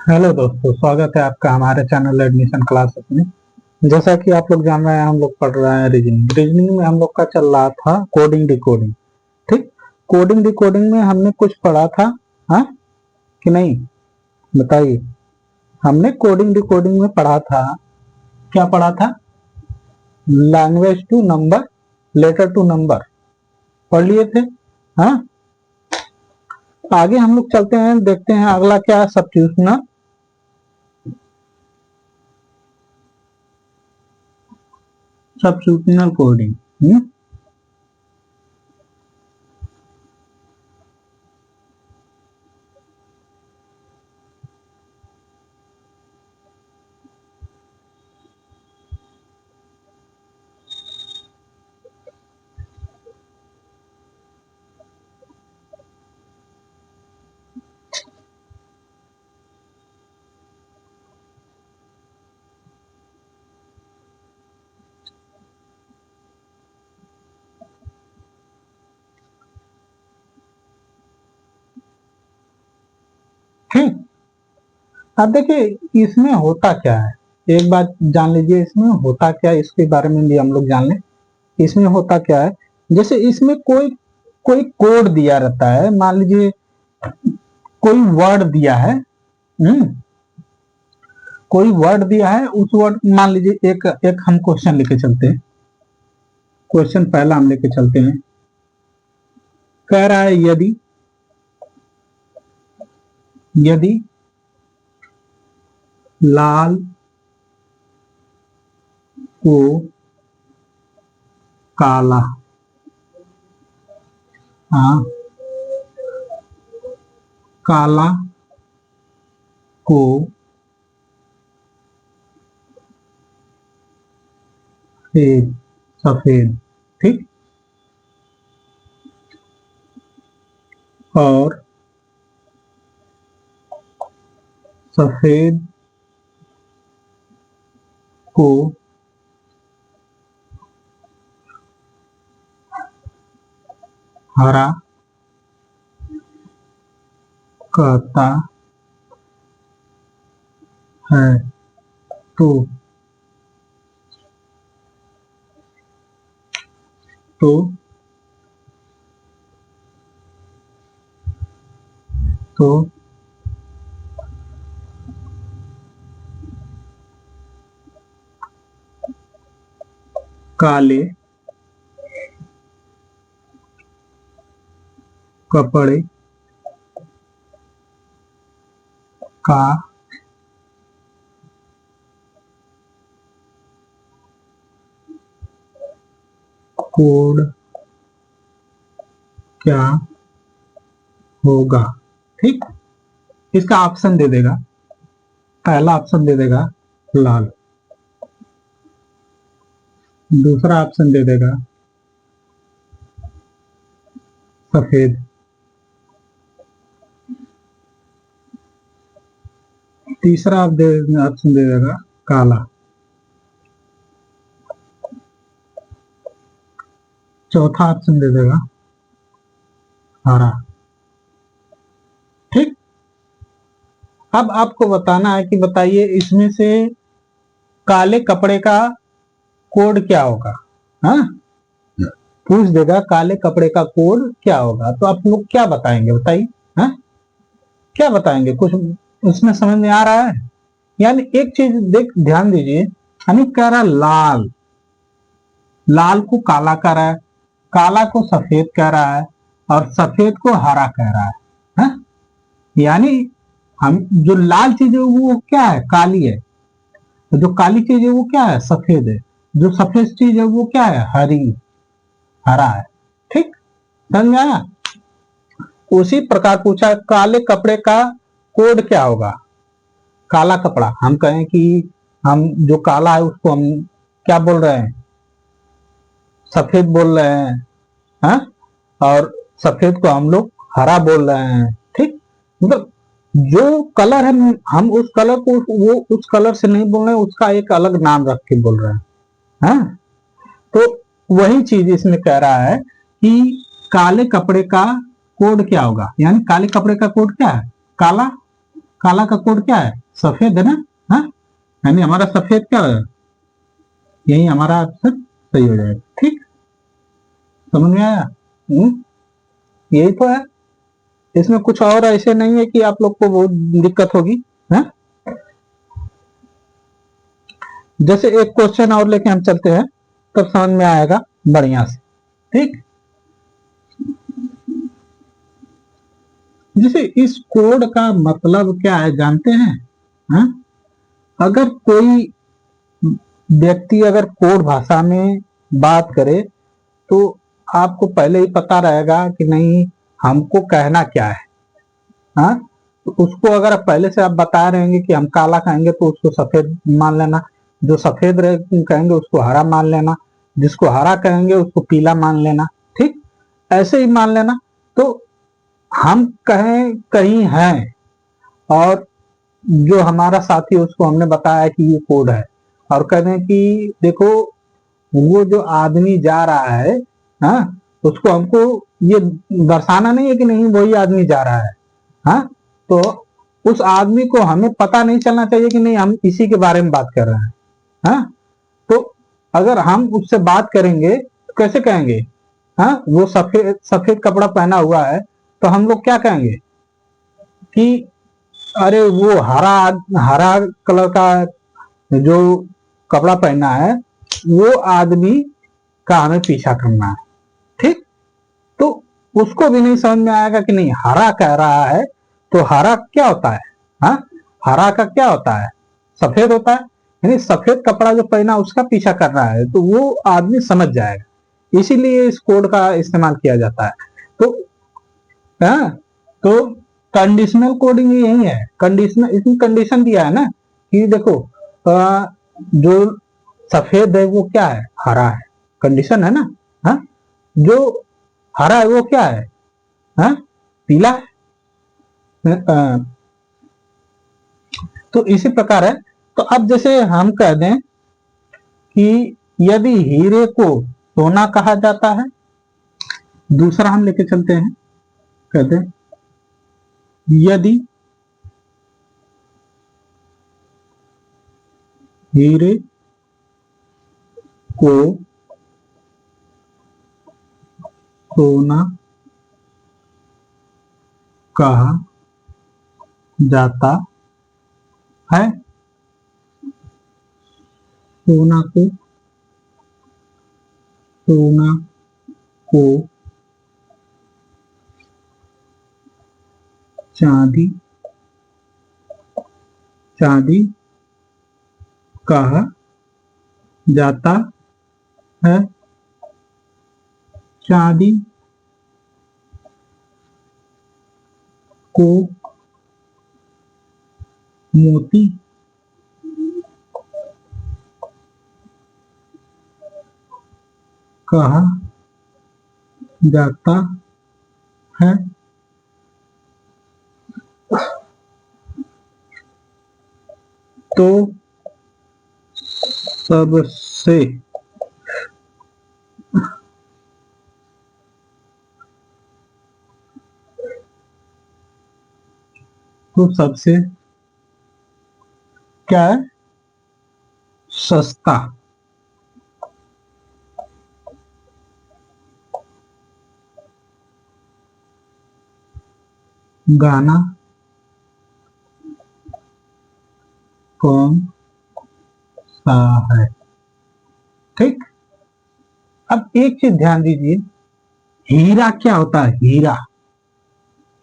Hello दोस्तों, स्वागत है आपका हमारे चैनल एडमिशन क्लासेस में। जैसा कि आप लोग जान रहे हैं, हम लोग पढ़ रहे हैं रीजनिंग में हम लोग का चल रहा था कोडिंग डिकोडिंग। ठीक, कोडिंग डिकोडिंग में हमने कुछ पढ़ा था, हाँ कि नहीं बताइए। हमने कोडिंग डिकोडिंग में पढ़ा था, क्या पढ़ा था? Language to number, letter to number पढ़ लिए थे। हाँ, आगे हम लोग चलते हैं, देखते हैं अगला क्या है, सब्स्टिट्यूशनल सब्स्टिट्यूशनल कोडिंग। ठीक, अब देखिए इसमें होता क्या है, एक बात जान लीजिए, इसमें होता क्या है इसके बारे में भी हम लोग जान लें। इसमें होता क्या है, जैसे इसमें कोई कोई कोड दिया रहता है, मान लीजिए कोई वर्ड दिया है। कोई वर्ड दिया है, उस वर्ड मान लीजिए एक एक हम क्वेश्चन लेके चलते हैं। क्वेश्चन पहला हम लेके चलते हैं, कह रहा है यदि यदि लाल को काला, हाँ, काला को सफेद, ठीक, और सफेद को हरा कहता है तो तो तो काले कपड़े का कोड क्या होगा। ठीक, इसका ऑप्शन दे देगा, पहला ऑप्शन दे देगा लाल, दूसरा ऑप्शन दे देगा सफेद, तीसरा ऑप्शन दे देगा काला, चौथा ऑप्शन दे देगा हरा। ठीक, अब आपको बताना है कि बताइए इसमें से काले कपड़े का कोड क्या होगा। हाँ, पूछ देगा काले कपड़े का कोड क्या होगा, तो आप लोग क्या बताएंगे बताइए। हाँ, क्या बताएंगे, कुछ उसमें समझ में आ रहा है? यानी एक चीज देख ध्यान दीजिए, यानी कह रहा लाल, लाल को काला कह रहा है, काला को सफेद कह रहा है, और सफेद को हरा कह रहा है। हाँ? यानी हम जो लाल चीज है वो क्या है, काली है, जो काली चीज है वो क्या है, सफेद है, जो सफेद चीज है वो क्या है, हरी, हरा है। ठीक, समझ में आया? उसी प्रकार पूछा काले कपड़े का कोड क्या होगा। काला कपड़ा, हम कहें कि हम जो काला है उसको हम क्या बोल रहे हैं, सफेद बोल रहे हैं। हाँ? और सफेद को हम लोग हरा बोल रहे हैं। ठीक, मतलब जो कलर है हम उस कलर को वो उस कलर से नहीं बोल रहे हैं, उसका एक अलग नाम रख के बोल रहे हैं। हाँ? तो वही चीज इसमें कह रहा है कि काले कपड़े का कोड क्या होगा, यानी काले कपड़े का कोड क्या है, काला, काला का कोड क्या है? सफेद है ना। हाँ, यानी हमारा सफेद क्या है? यही हमारा आंसर सही हो जाएगा। ठीक, समझ में आया? यही तो है, इसमें कुछ और ऐसे नहीं है कि आप लोग को बहुत दिक्कत होगी। है, जैसे एक क्वेश्चन और लेके हम चलते हैं, तब समझ में आएगा बढ़िया से। ठीक, जैसे इस कोड का मतलब क्या है जानते हैं? हा? अगर कोई व्यक्ति अगर कोड भाषा में बात करे तो आपको पहले ही पता रहेगा कि नहीं हमको कहना क्या है। हाँ, तो उसको अगर पहले से आप बता रहे हैं कि हम काला कहेंगे तो उसको सफेद मान लेना, जो सफेद कहेंगे उसको हरा मान लेना, जिसको हरा कहेंगे उसको पीला मान लेना। ठीक, ऐसे ही मान लेना। तो हम कहें कहीं हैं और जो हमारा साथी उसको हमने बताया कि ये कोड है, और कहते हैं कि देखो वो जो आदमी जा रहा है, हाँ, उसको हमको ये दर्शाना नहीं है कि नहीं वही आदमी जा रहा है। हाँ, तो उस आदमी को हमें पता नहीं चलना चाहिए कि नहीं हम इसी के बारे में बात कर रहे हैं। हाँ, तो अगर हम उससे बात करेंगे तो कैसे कहेंगे? हाँ, वो सफेद सफेद कपड़ा पहना हुआ है तो हम लोग क्या कहेंगे कि अरे वो हरा हरा कलर का जो कपड़ा पहना है वो आदमी का हमें पीछा करना है। ठीक, तो उसको भी नहीं समझ में आएगा कि नहीं हरा कह रहा है तो हरा क्या होता है? हाँ, हरा का क्या होता है? सफेद होता है, यानी सफेद कपड़ा जो पहना उसका पीछा कर रहा है तो वो आदमी समझ जाएगा, इसीलिए इस कोड का इस्तेमाल किया जाता है। तो हाँ, तो कंडीशनल कोडिंग यही है। कंडीशनल, इसमें कंडीशन दिया है ना कि देखो जो सफेद है वो क्या है? हरा है, कंडीशन है ना। हाँ, जो हरा है वो क्या है? हाँ, पीला है। तो इसी प्रकार है। तो अब जैसे हम कह दें कि यदि हीरे को सोना कहा जाता है, दूसरा हम लेके चलते हैं, कहते हैं यदि हीरे को सोना कहा जाता है, सोना को चांदी कहा जाता है, चांदी को मोती कहा जाता है। तो सबसे क्या है? सस्ता गाना कौन सा है? ठीक, अब एक चीज ध्यान दीजिए, हीरा क्या होता है? हीरा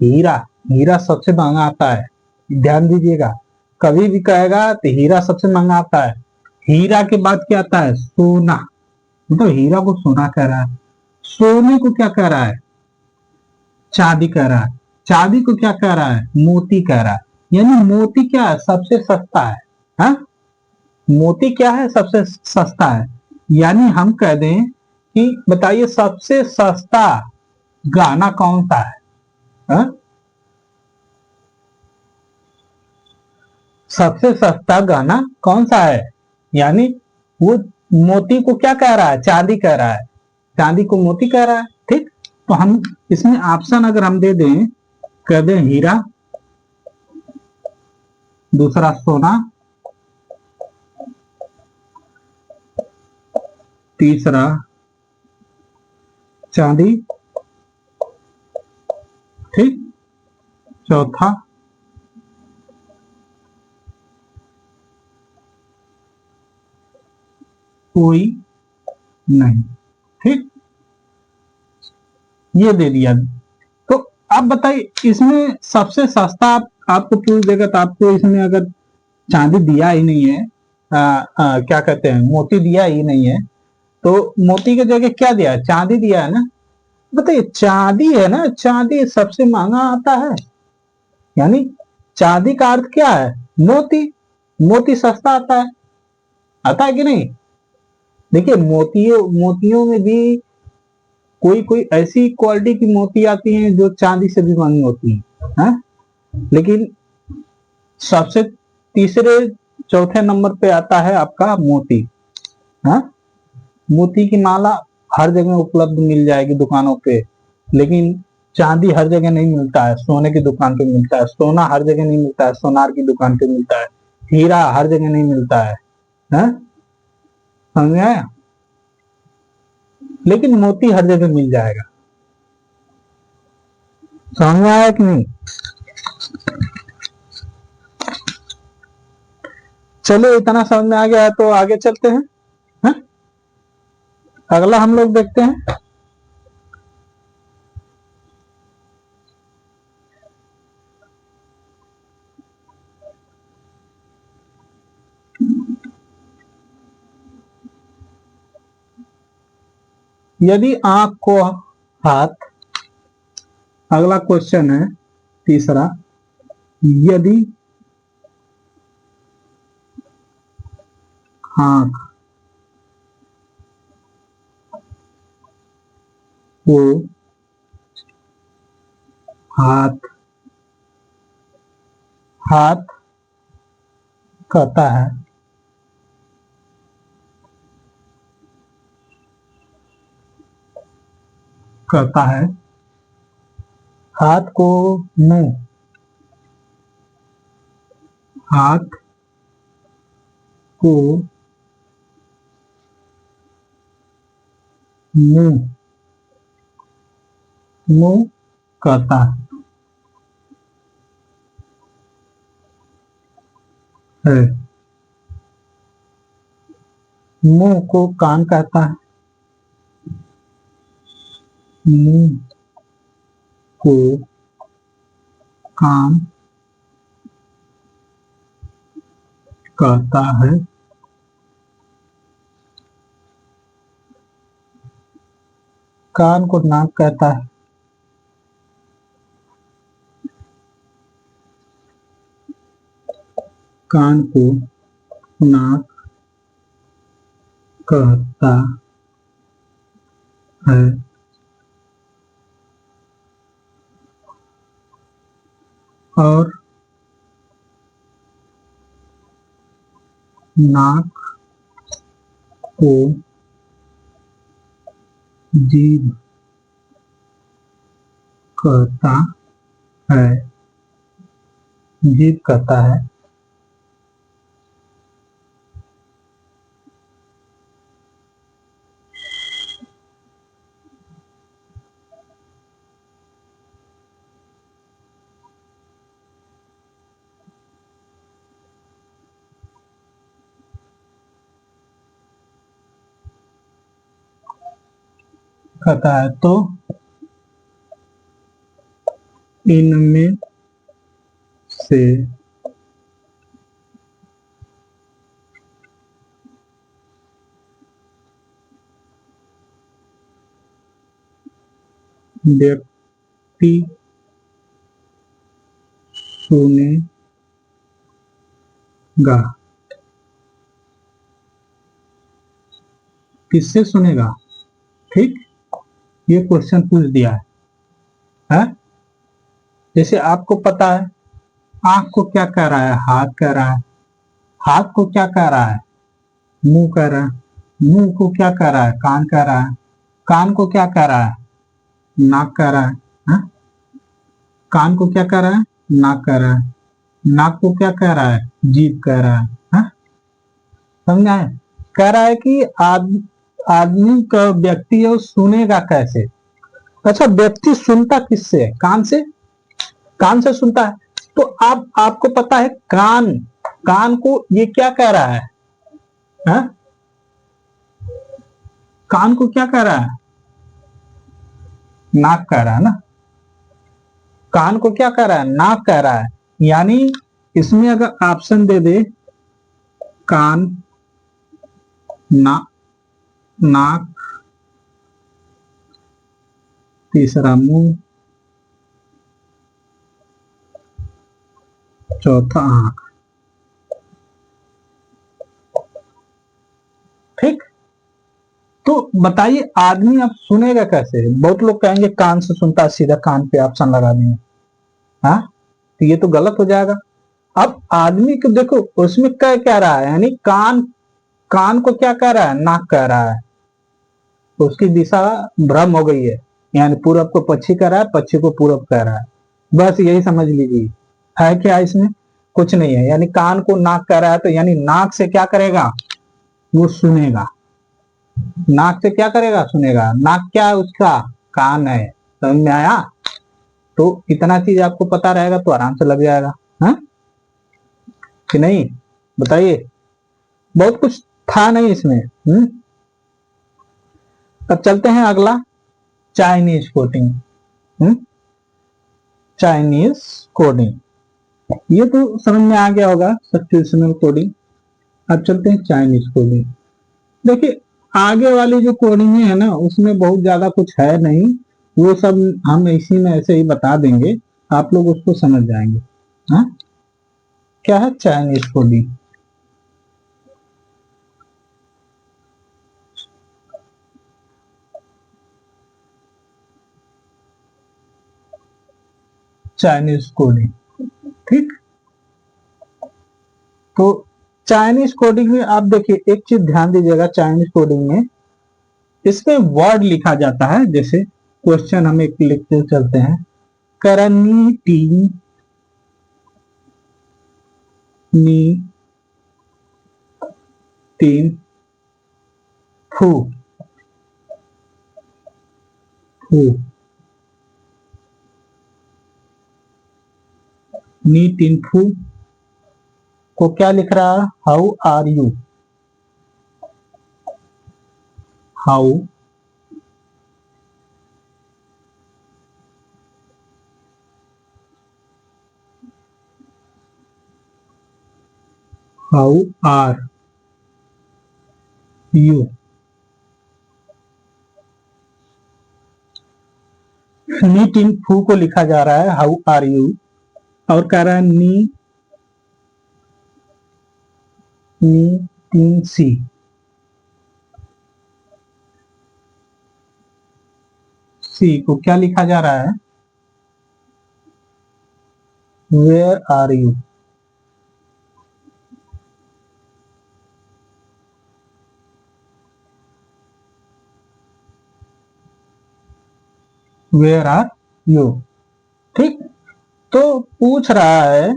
हीरा हीरा सबसे महंगा आता है, ध्यान दीजिएगा। कभी भी कहेगा तो हीरा सबसे महंगा आता है। हीरा के बाद क्या आता है? सोना, मतलब हीरा को सोना कह रहा है, सोने को क्या कह रहा है? चांदी कह रहा है, चांदी को क्या कह रहा है? मोती कह रहा है। यानी मोती क्या है? सबसे सस्ता है। हा? मोती क्या है? सबसे सस्ता है। यानी हम कह दें कि बताइए सबसे सस्ता गाना कौन सा है? हा? सबसे सस्ता गाना कौन सा है? यानी वो मोती को क्या कह रहा है? चांदी कह रहा है, चांदी को मोती कह रहा है। ठीक, तो हम इसमें ऑप्शन अगर हम दे दें, कह दें हीरा, दूसरा सोना, तीसरा चांदी, ठीक, चौथा कोई नहीं, ठीक, ये दे दिया। तो आप बताइए इसमें सबसे सस्ता आपको पूछ देगा, तो आपको इसमें अगर चांदी दिया ही नहीं है, क्या कहते हैं, मोती दिया ही नहीं है, तो मोती की जगह क्या दिया है, चांदी दिया है ना। बताइए चांदी है ना, चांदी सबसे महंगा आता है, यानी चांदी का अर्थ क्या है, मोती, मोती सस्ता आता है कि नहीं। देखिए मोतियों में भी कोई कोई ऐसी क्वालिटी की मोती आती हैं जो चांदी से भी महंगी होती है, लेकिन सबसे तीसरे चौथे नंबर पे आता है आपका मोती। है मोती की माला हर जगह उपलब्ध मिल जाएगी दुकानों पे, लेकिन चांदी हर जगह नहीं मिलता है, सोने की दुकान पे मिलता है, सोना हर जगह नहीं मिलता है, सोनार की दुकान पे मिलता है, हीरा हर जगह नहीं मिलता है, समझ में आया। लेकिन मोती हर जगह मिल जाएगा, समझ में आया कि नहीं। चलो इतना समझ में आ गया है तो आगे चलते हैं, है? अगला हम लोग देखते हैं। यदि आंख को हाथ, अगला क्वेश्चन है तीसरा, यदि आंख को हाथ हाथ कहता है, हाथ को मुंह, हाथ को मुंह मुंह कहता है, मुंह को कान कहता है, मुंह को कान कहता है, कान को नाक कहता है, कान को नाक कहता है, और नाक को जीभ कहता है, जीभ कहता है। कहता है तो इनमें से व्यक्ति सुनेगा, किससे सुनेगा, ठीक, ये क्वेश्चन पूछ दिया है? जैसे आपको पता है आंख को क्या कह रहा है, हाथ कह रहा है, हाथ को क्या कह रहा है, मुंह कह रहा है, मुंह को क्या कह रहा है, कान कह रहा है, कान को क्या कह रहा है, नाक कह रहा है, कान को क्या कह रहा है, नाक कह रहा है, नाक को क्या कह रहा है? जीभ कह रहा है। हाँ? समझ आए? कह रहा है कि आदमी का व्यक्ति है वो सुनेगा कैसे? अच्छा, व्यक्ति सुनता किससे है? कान से। कान से सुनता है। तो आपको पता है कान, कान को ये क्या कह रहा है? हा? कान को क्या कह रहा है? नाक कह रहा है ना। कान को क्या कह रहा है? नाक कह रहा है। यानी इसमें अगर ऑप्शन दे दे कान, नाक, तीसरा मुंह, चौथा आंख। ठीक, तो बताइए आदमी अब सुनेगा कैसे? बहुत लोग कहेंगे कान से सुनता है, सीधा कान पे ऑप्शन लगा देंगे। हाँ, तो ये तो गलत हो जाएगा। अब आदमी को देखो उसमें क्या कह रहा है, यानी कान, कान को क्या कह रहा है? नाक कह रहा है। तो उसकी दिशा भ्रम हो गई है, यानी पूरब को पश्चिम कह रहा है, पश्चिम को पूरब कह रहा है। बस यही समझ लीजिए। है क्या इसमें? कुछ नहीं है। यानी कान को नाक कह रहा है, तो यानी नाक से क्या करेगा? वो सुनेगा। नाक से क्या करेगा? सुनेगा। नाक क्या है उसका? कान है। समझ में आया? तो इतना चीज आपको पता रहेगा तो आराम से लग जाएगा। है कि नहीं? बताइए, बहुत कुछ था नहीं इसमें। अब चलते हैं अगला, चाइनीज कोडिंग। चाइनीज कोडिंग, ये तो समझ में आ गया होगा, सब्स्टिट्यूशनल कोडिंग। अब चलते हैं चाइनीज कोडिंग। देखिए, आगे वाली जो कोडिंग है ना, उसमें बहुत ज्यादा कुछ है नहीं, वो सब हम इसी में ऐसे ही बता देंगे, आप लोग उसको समझ जाएंगे। हाँ, क्या है चाइनीज कोडिंग? चाइनीज कोडिंग, ठीक। तो चाइनीज कोडिंग में आप देखिए, एक चीज ध्यान दीजिएगा, चाइनीज कोडिंग में इसमें वर्ड लिखा जाता है। जैसे क्वेश्चन हम एक लिखते चलते हैं, करनी टी नी तीन फू फू, नी तीन फू को क्या लिख रहा है? How are you. How how are you. नी टीन फू को लिखा जा रहा है हाउ आर यू, और कह रहा है नी तीन सी। सी को क्या लिखा जा रहा है? Where are you. Where are you, ठीक। तो पूछ रहा है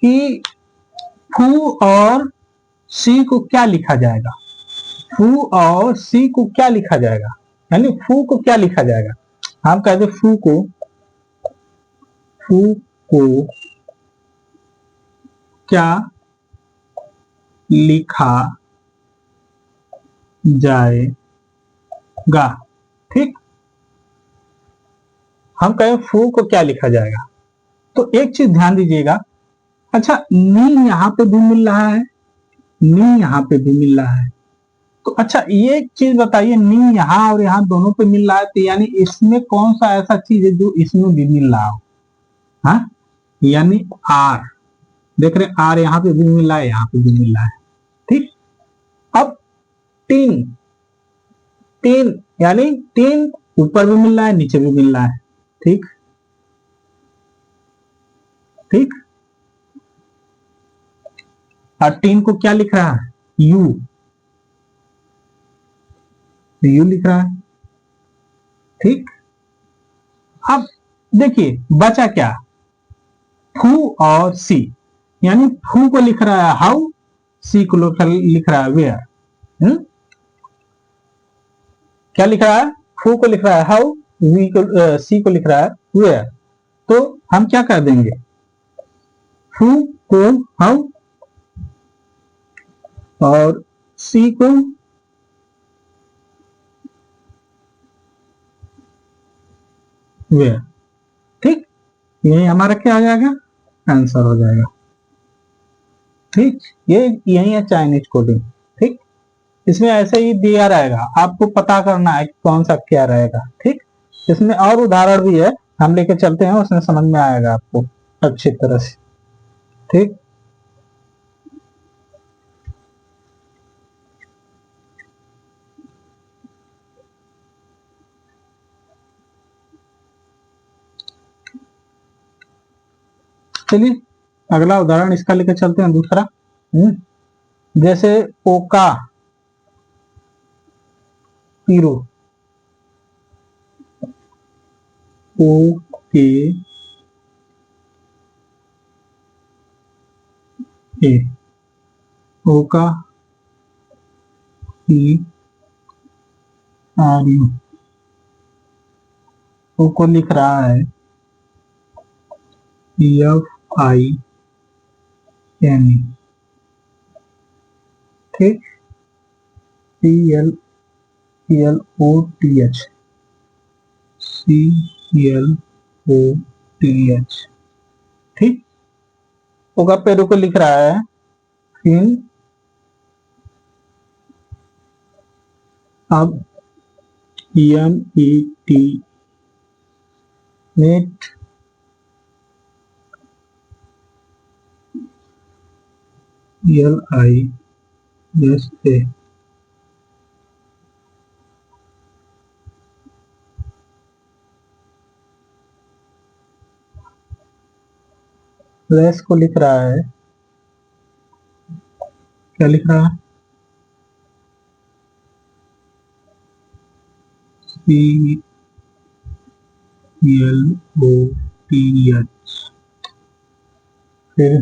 कि फू और सी को क्या लिखा जाएगा? फू और सी को क्या लिखा जाएगा? यानी फू को क्या लिखा जाएगा? हम कहते फू को क्या लिखा जाएगा, ठीक। हम कहें फू को क्या लिखा जाएगा, तो एक चीज ध्यान दीजिएगा। अच्छा, नी यहाँ पे भी मिल रहा है, नी यहाँ पे भी मिल रहा है। तो अच्छा, ये एक चीज बताइए, नी यहाँ और यहाँ दोनों पे मिल रहा है, तो यानी इसमें कौन सा ऐसा चीज है जो इसमें भी मिल रहा हो? हाँ, यानी आर। देख रहे, आर यहाँ पे भी मिल रहा है, यहाँ पे भी मिल रहा है, ठीक। अब तीन, तीन यानी तीन ऊपर भी मिल रहा है, नीचे भी मिल रहा है, ठीक ठीक। और तीन को क्या लिख रहा है? यू, यू लिख रहा है, ठीक। अब देखिए बचा क्या? फू और सी। यानी हु को लिख रहा है हाउ, सी को लिख रहा है वेयर। क्या लिख रहा है? हु को लिख रहा है हाउ, वी को सी को लिख रहा है वेयर। तो हम क्या कर देंगे, हु को हाउ और सी को वेयर। ठीक, यही हमारा क्या आ जाएगा, आंसर हो जाएगा। ठीक, ये यही है चाइनीज कोडिंग। ठीक, इसमें ऐसे ही दिया रहेगा, आपको पता करना है कि कौन सा क्या रहेगा। ठीक, इसमें और उदाहरण भी है, हम लेके चलते हैं, उसमें समझ में आएगा आपको अच्छी तरह से। ठीक, चलिए अगला उदाहरण इसका लेके चलते हैं, दूसरा। जैसे ओका पीरो, ओ के ए, ओका पी आर यू, ओ को लिख रहा है एफ आई एन ई। ठीक, C L O T H, C L O T H. ठीक, ओका पेरू को लिख रहा है फिन, अब एम ई टी नेट एल आई एस ए। रेस को लिख रहा है, क्या लिख रहा है, C L O T H, फिर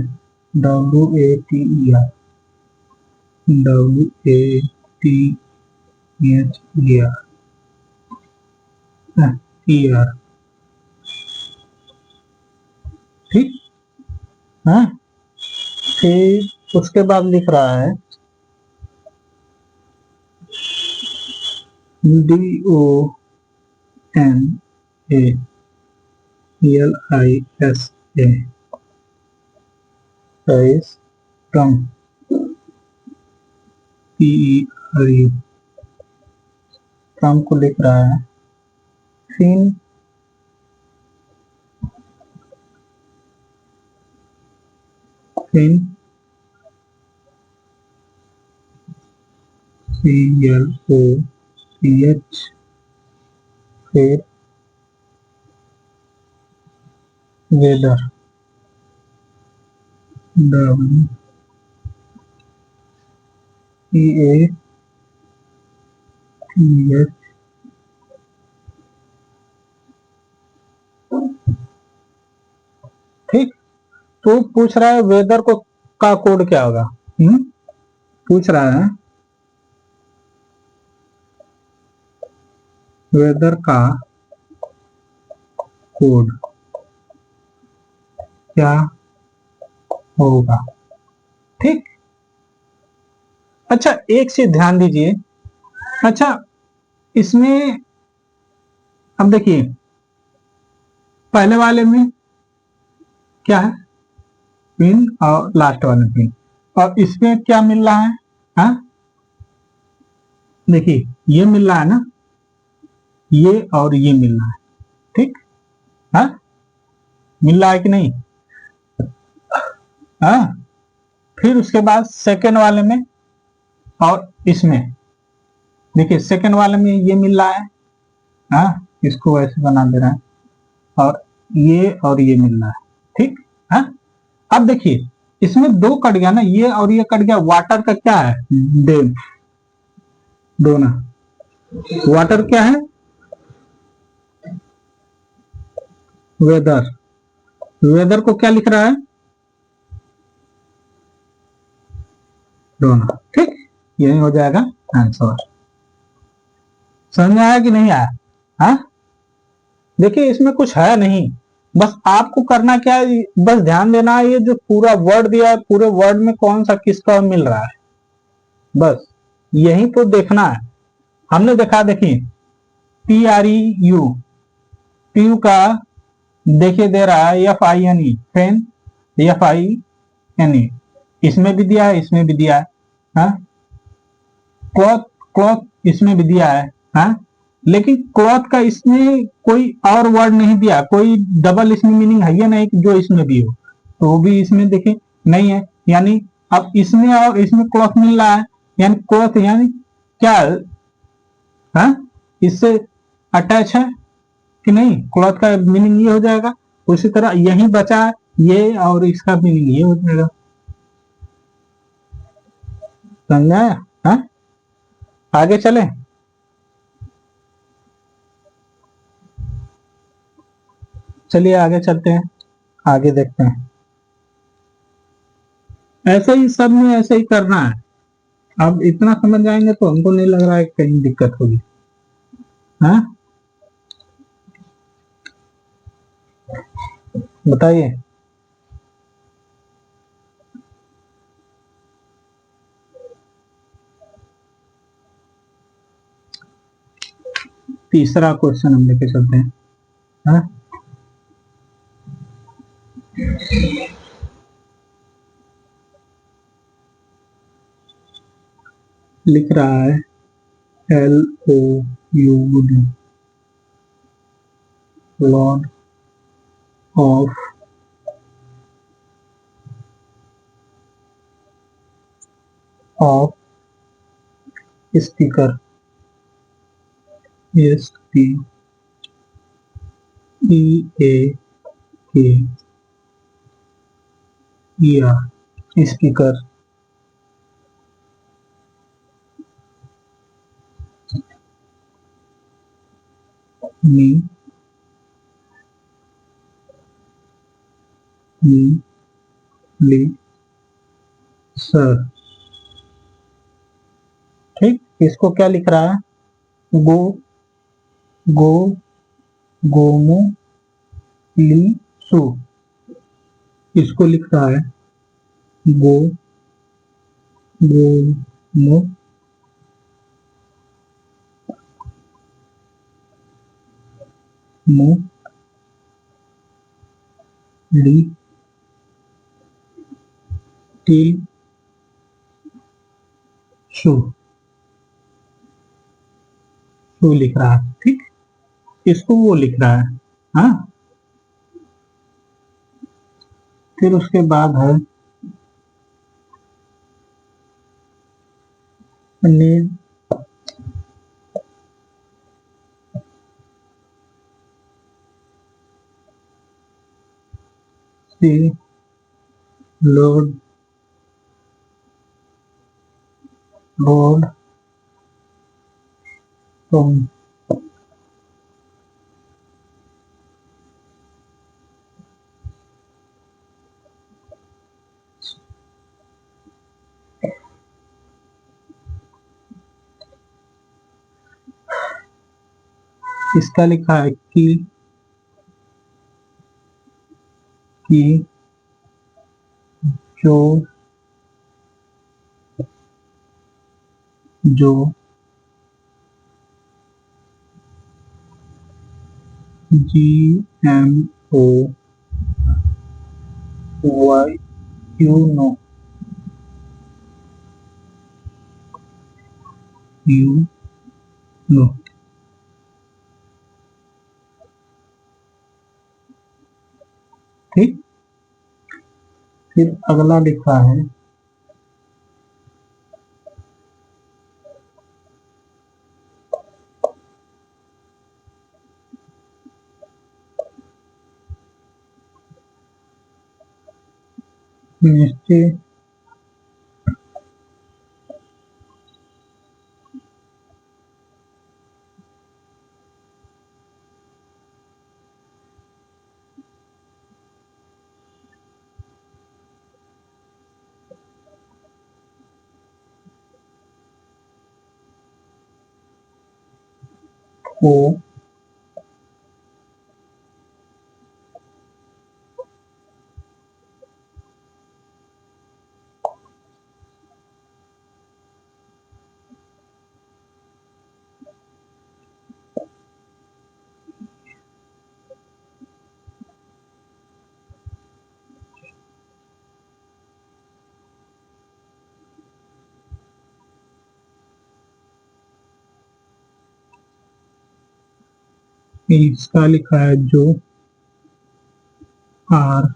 W A T E R, W A T H E R. ठीक है, फिर उसके बाद लिख रहा है D O N A L I S A, Trump, P E R U, Trump को लिख रहा है फिन, फिन C L O T H, फिर weather, W E A T H. ठीक, तो पूछ रहा है वेदर को का कोड क्या होगा। पूछ रहा है वेदर का कोड क्या होगा। ठीक, अच्छा एक चीज ध्यान दीजिए, अच्छा इसमें अब देखिए पहले वाले में क्या है, पिन, और लास्ट वाले पिन, और इसमें क्या मिल रहा है, हाँ देखिए ये मिल रहा है ना, ये और ये मिल रहा है। ठीक, हाँ मिल रहा है कि नहीं, हाँ। फिर उसके बाद सेकेंड वाले में और इसमें देखिए सेकेंड वाले में ये मिल रहा है, हाँ इसको ऐसे बना दे रहा है, और ये मिल रहा है। ठीक, हाँ अब देखिए इसमें दो कट गया ना, ये और ये कट गया, वाटर का क्या है, डेम, दोनों वाटर क्या है, वेदर, वेदर को क्या लिख रहा है, दोनों। ठीक, यही हो जाएगा आंसर। समझ में आया कि नहीं आया? हाँ, देखिए इसमें कुछ है नहीं, बस आपको करना क्या है, बस ध्यान देना है ये जो पूरा वर्ड दिया है, पूरे वर्ड में कौन सा किसका मिल रहा है, बस यही तो देखना है। हमने देखा, देखिए PREU, पीयू का देखिए दे रहा है FINE, फैन, FINE, इसमें भी दिया है, इसमें भी दिया है। हाँ, क्लॉथ, क्लॉथ इसमें भी दिया है। हाँ, लेकिन क्लॉथ का इसमें कोई और वर्ड नहीं दिया, कोई डबल इसमें मीनिंग है ये नहीं कि जो इसमें भी हो, तो वो भी इसमें देखें नहीं है। यानी अब इसमें और इसमें क्लॉथ मिल रहा है, यानी क्लॉथ यानी क्या, हाँ, इससे अटैच है कि नहीं, क्लॉथ का मीनिंग ये हो जाएगा। उसी तरह यही बचा ये, और इसका मीनिंग ये हो जाएगा। समझ आया? हाँ, आगे चले। चलिए आगे चलते हैं, आगे देखते हैं। ऐसे ही सब में ऐसे ही करना है। अब इतना समझ जाएंगे तो हमको नहीं लग रहा है कहीं दिक्कत होगी। हाँ, बताइए। तीसरा क्वेश्चन हम लेके चलते हैं। हाँ, लिख रहा है LOUD, loud of speaker, SPEAKER, speaker मी ली सर। ठीक, इसको क्या लिख रहा है, गो गो गोमो ली सु, इसको लिख रहा है गो गोमो मो ली टी सु, सु लिख रहा है। ठीक, इसको वो लिख रहा है। हाँ, फिर उसके बाद है नीड सी लोड लोड तुम, इसका लिखा है कि जो जो GMO वाई यू नो। ठीक, फिर अगला लिखा है मिनिस्ट्री ओ इसका लिखा है जो आर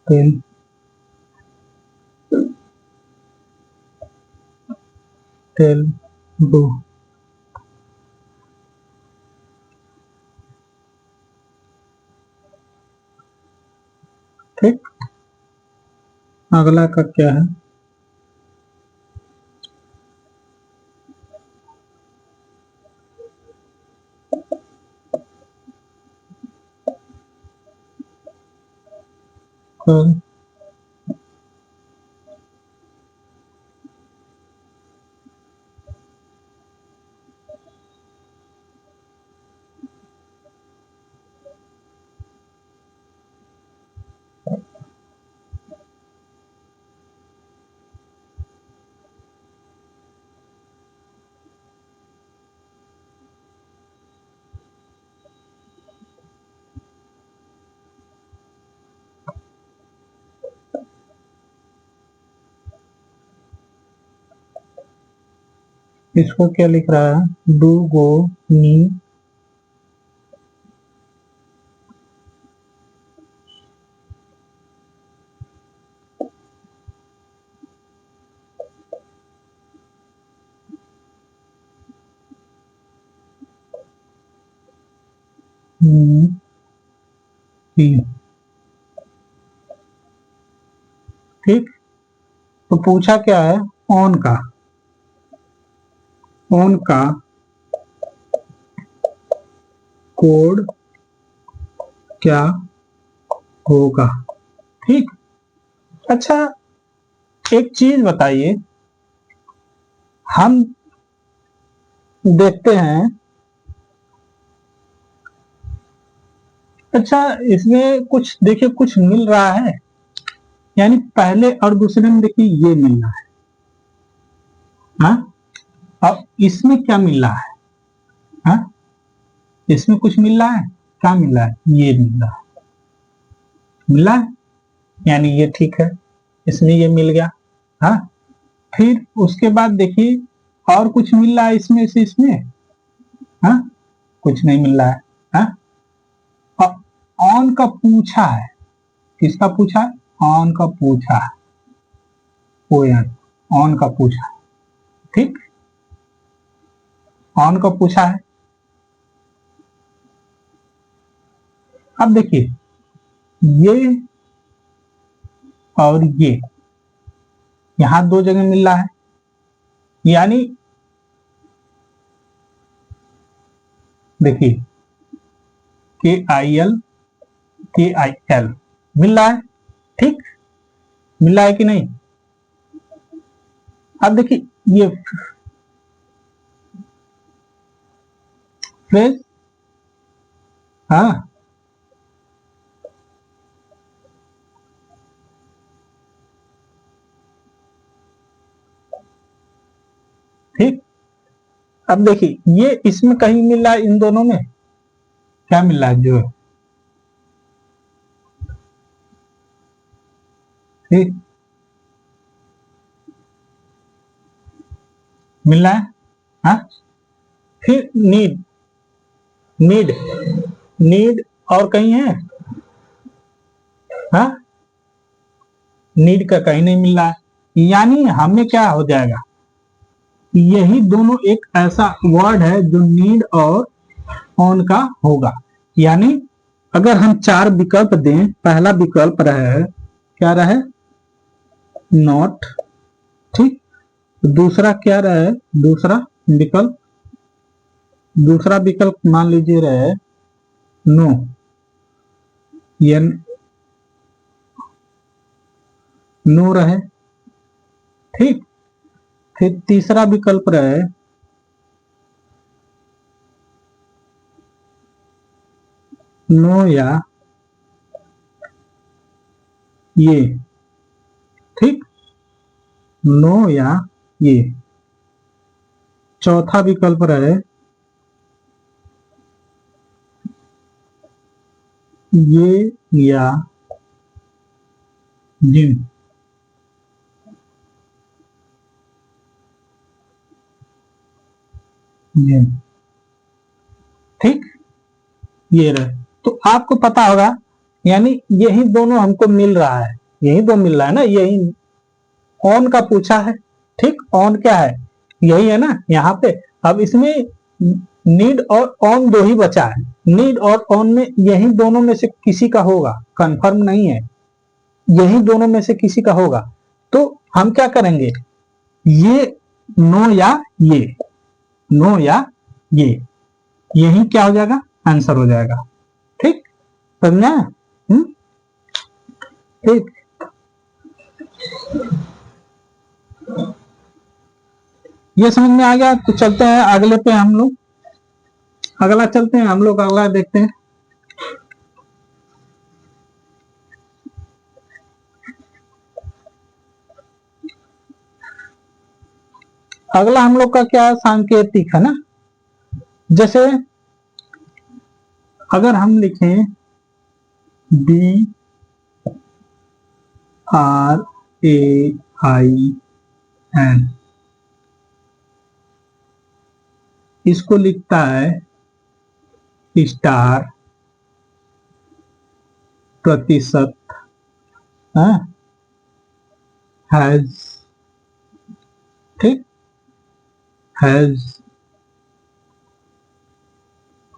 टेन टेल डू। ठीक, अगला का क्या है? कल इसको क्या लिख रहा है? डू गो नी की। ठीक, तो पूछा क्या है? ऑन का, ऑन का कोड क्या होगा। ठीक, अच्छा एक चीज बताइए, हम देखते हैं, अच्छा इसमें कुछ देखिए कुछ मिल रहा है, यानी पहले और दूसरे में देखिए ये मिल रहा है। हाँ, अब इसमें क्या मिल रहा है? हाँ, इसमें कुछ मिल रहा है, क्या मिल रहा है? ये मिल रहा है, मिल रहा है, यानी ये ठीक है, इसमें ये मिल गया। हाँ, फिर उसके बाद देखिए और कुछ मिल रहा है इसमें से इसमें? हाँ, कुछ नहीं मिल रहा है। हाँ, अब ऑन का पूछा है, किसका पूछा है? ऑन का पूछा है, ओ यार ऑन का पूछा है। ठीक, ऑन का पूछा है। अब देखिए ये और ये यहां दो जगह मिल रहा है, यानी देखिए KIL KIL मिल रहा है। ठीक, मिल रहा है कि नहीं? अब देखिए ये फ्रेज, हाँ ठीक, अब देखिए ये इसमें कहीं मिल रहा है, इन दोनों में क्या मिल रहा है? जो है ठीक, मिल रहा है। हाँ, फिर नीड, नीड नीड और कहीं है? हाँ, नीड का कहीं नहीं मिल रहा है, यानी हमें क्या हो जाएगा, यही दोनों एक ऐसा वर्ड है जो नीड और ऑन का होगा। यानी अगर हम चार विकल्प दें, पहला विकल्प रहे क्या रहे? नॉट। ठीक, दूसरा क्या रहे? दूसरा विकल्प, दूसरा विकल्प मान लीजिए रहे नो, ये नो रहे। ठीक, फिर तीसरा विकल्प रहे नो या ये, ठीक, नो या ये। चौथा विकल्प रहे ये या जिम। जिम, ठीक, ये रहे। तो आपको पता होगा, यानी यही दोनों हमको मिल रहा है, यही दो मिल रहा है ना, यही ऑन का पूछा है, ठीक, ऑन क्या है, यही है ना यहाँ पे। अब इसमें नीड और ऑन दो ही बचा है, नीड और ऑन में यही दोनों में से किसी का होगा, कंफर्म नहीं है, यही दोनों में से किसी का होगा। तो हम क्या करेंगे, ये नो या ये, नो या ये, यही क्या हो जाएगा, आंसर हो जाएगा, ठीक, समझना, ठीक। ये समझ में आ गया, तो चलते हैं अगले पे हम लोग, अगला चलते हैं हम लोग, अगला देखते हैं। अगला हम लोग का क्या है, सांकेतिक है ना। जैसे अगर हम लिखें B R A I N, इसको लिखता है स्टार, प्रतिशत, हैज, ठीक, हैज,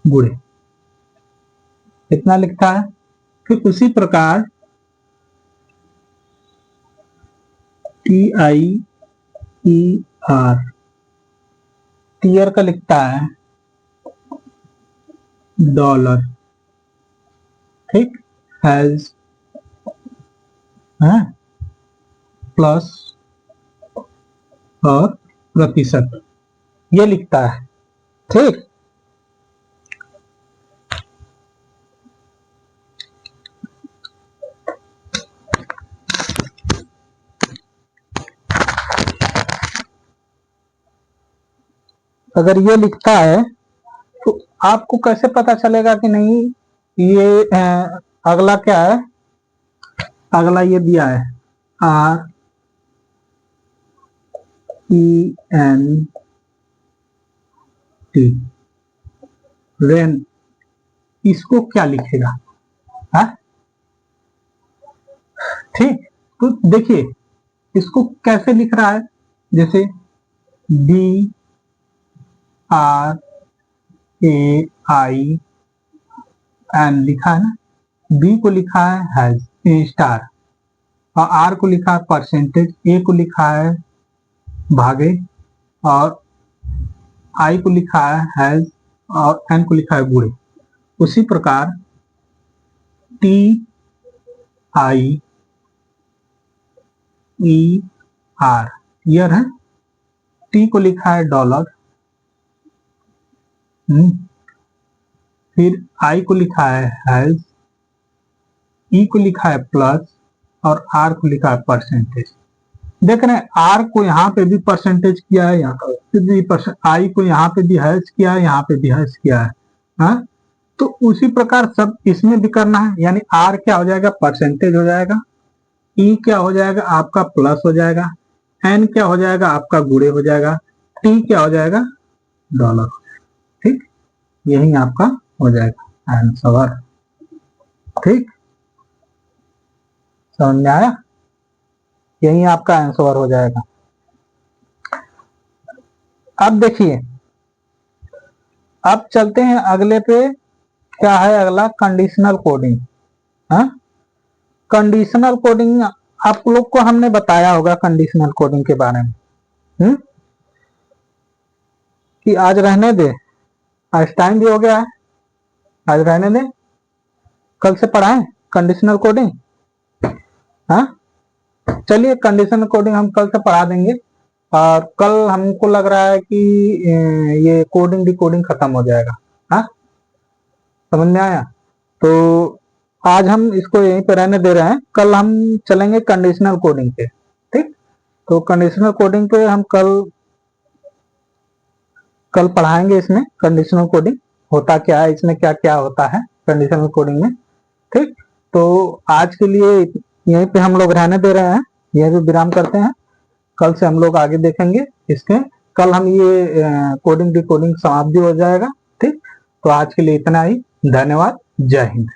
गुणे, इतना लिखता है। फिर उसी प्रकार TIER, टीयर का लिखता है डॉलर, ठीक, हैज, प्लस और प्रतिशत, ये लिखता है, ठीक। अगर ये लिखता है तो आपको कैसे पता चलेगा कि नहीं ये अगला क्या है, अगला ये दिया है RENT, रेन, इसको क्या लिखेगा, ठीक। तो देखिए इसको कैसे लिख रहा है, जैसे DRAIN लिखा है ना, B को लिखा है हैज स्टार, और R को लिखा है परसेंटेज, A को लिखा है भागे, और I को लिखा है हैज, और N को लिखा है गुणे। उसी प्रकार TIER, ईयर है, T को लिखा है डॉलर, फिर I को लिखा है हैज, E को लिखा है प्लस, और R को लिखा है परसेंटेज। देख रहे हैं R को यहाँ पे भी परसेंटेज किया है, यहाँ पे भी I को यहाँ पे भी हैज किया है, यहाँ पे भी हैज किया है, हाँ? तो उसी प्रकार सब इसमें भी करना है, यानी R क्या हो जाएगा, परसेंटेज हो जाएगा, E क्या हो जाएगा आपका प्लस हो जाएगा, N क्या हो जाएगा आपका गुणे हो जाएगा, T क्या हो जाएगा डॉलर, ठीक, यही आपका हो जाएगा आंसर, ठीक, समझ में आया, यही आपका आंसर हो जाएगा। अब देखिए, अब चलते हैं अगले पे, क्या है अगला, कंडीशनल कोडिंग। कंडीशनल कोडिंग आप लोग को हमने बताया होगा कंडीशनल कोडिंग के बारे में, कि आज रहने दे, आज टाइम भी हो गया है, आज रहने दे, कल से पढ़ाएं कंडीशनल कोडिंग, चलिए कंडीशनल कोडिंग हम कल से पढ़ा देंगे, और कल हमको लग रहा है कि ये कोडिंग डिकोडिंग खत्म हो जाएगा, समझ में आया। तो आज हम इसको यहीं पे रहने दे रहे हैं, कल हम चलेंगे कंडीशनल कोडिंग पे। ठीक, तो कंडीशनल कोडिंग पे हम कल पढ़ाएंगे। इसमें कंडीशनल कोडिंग होता क्या है, इसमें क्या क्या होता है कंडीशनल कोडिंग में। ठीक, तो आज के लिए यहीं पे हम लोग रहने दे रहे हैं, यहीं पे विराम करते हैं। कल से हम लोग आगे देखेंगे इसके। कल हम ये कोडिंग डिकोडिंग समाप्ति हो जाएगा। ठीक, तो आज के लिए इतना ही। धन्यवाद। जय हिंद।